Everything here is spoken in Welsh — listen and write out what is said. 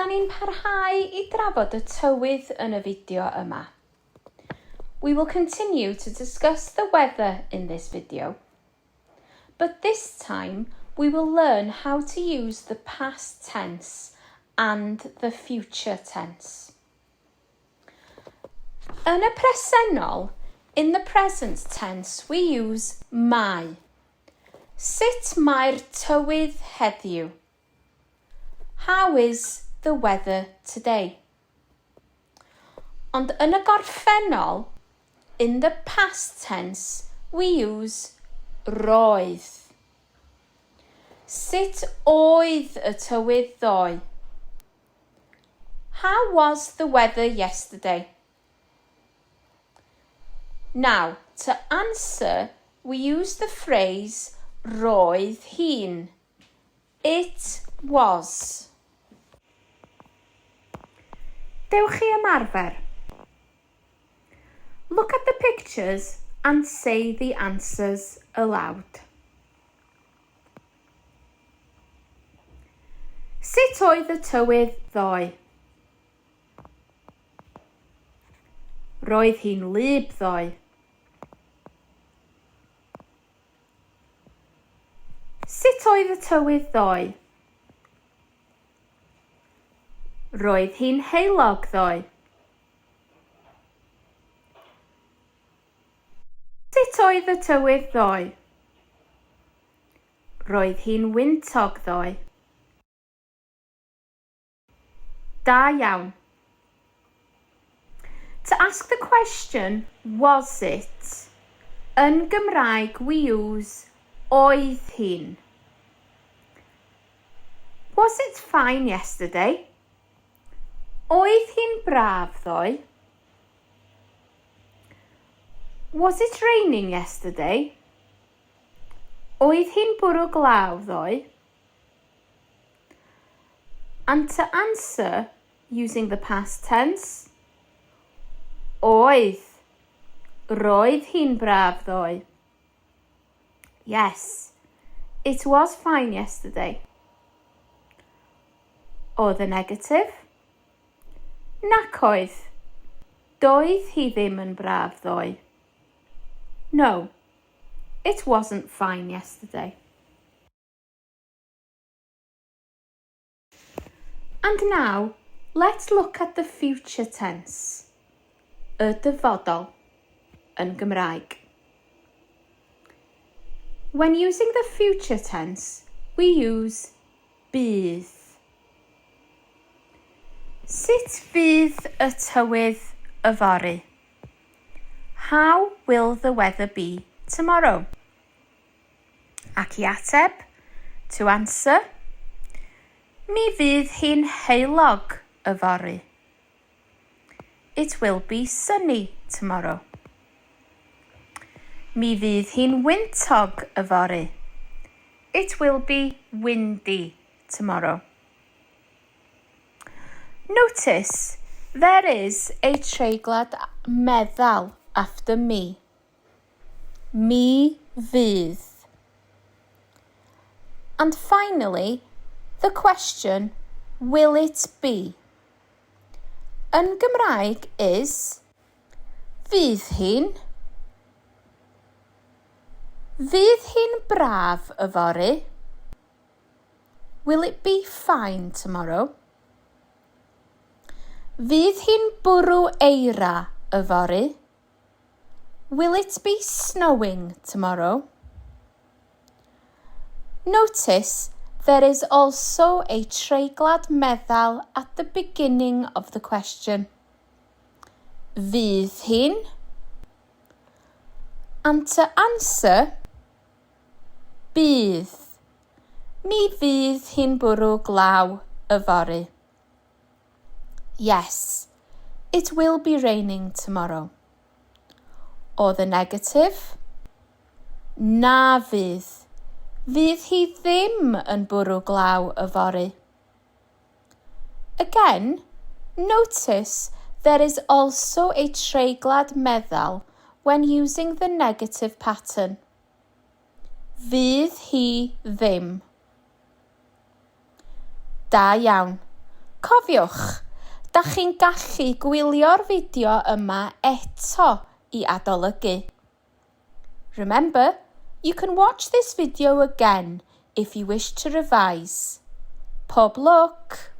Da ni'n parhau I drafod y tywydd yn y fideo yma. We will continue to discuss the weather in this video. But this time, we will learn how to use the past tense and the future tense. Yn y presennol, in the present tense, we use mae. Sut mae'r tywydd heddiw? How is the weather today? Ond yn y gorffennol, in the past tense, we use roedd. Sut oedd y tywydd ddoe? How was the weather yesterday? Now, to answer, we use the phrase roedd hi'n. It was. Dewch I ymarfer. Look at the pictures and say the answers aloud. Sut oedd y tywydd ddoe? Roedd hi'n wlyb ddoe. Sut oedd y tywydd ddoe? Roedd hi'n heulog ddoe. Sut oedd y tywydd ddoe? Roedd hi'n wyntog ddoe. Da iawn. To ask the question, was it? Yn Gymraeg, we use oedd hi'n. Was it fine yesterday? Oedd hi'n braf ddoe? Was it raining yesterday? Oedd hi'n bwrw glaw ddoe? And to answer, using the past tense, oedd. Roedd hi'n braf ddoe. Yes, it was fine yesterday. Or the negative. Nac oedd. Doedd hi ddim yn braf ddoe. No, it wasn't fine yesterday. And now, let's look at the future tense. Y dyfodol yn Gymraeg. When using the future tense, we use bydd. Sut fydd y tywydd yfory? How will the weather be tomorrow? Ac I ateb, to answer, mi fydd hi'n heulog yfory. It will be sunny tomorrow. Mi fydd hi'n wyntog yfory. It will be windy tomorrow. Notice there is a treiglad meddal after me. Mi fydd. And finally, the question, will it be? Yn Gymraeg is fydd hi'n. Fydd hi'n braf yfory? Will it be fine tomorrow? Fydd hi'n bwrw eira yfory? Will it be snowing tomorrow? Notice there is also a treiglad meddal at the beginning of the question. Fydd hi'n? And to answer, bydd. Mi fydd hi'n bwrw glaw yfory. Yes, it will be raining tomorrow. Or the negative, na fydd. Fydd hi ddim yn bwrw glaw yfory. Again, notice there is also a treiglad meddal when using the negative pattern. Fydd hi ddim. Da iawn. Cofiwch, da chi'n gallu gwylio'r fideo yma eto I adolygu. Remember, you can watch this video again if you wish to revise. Pob lwc!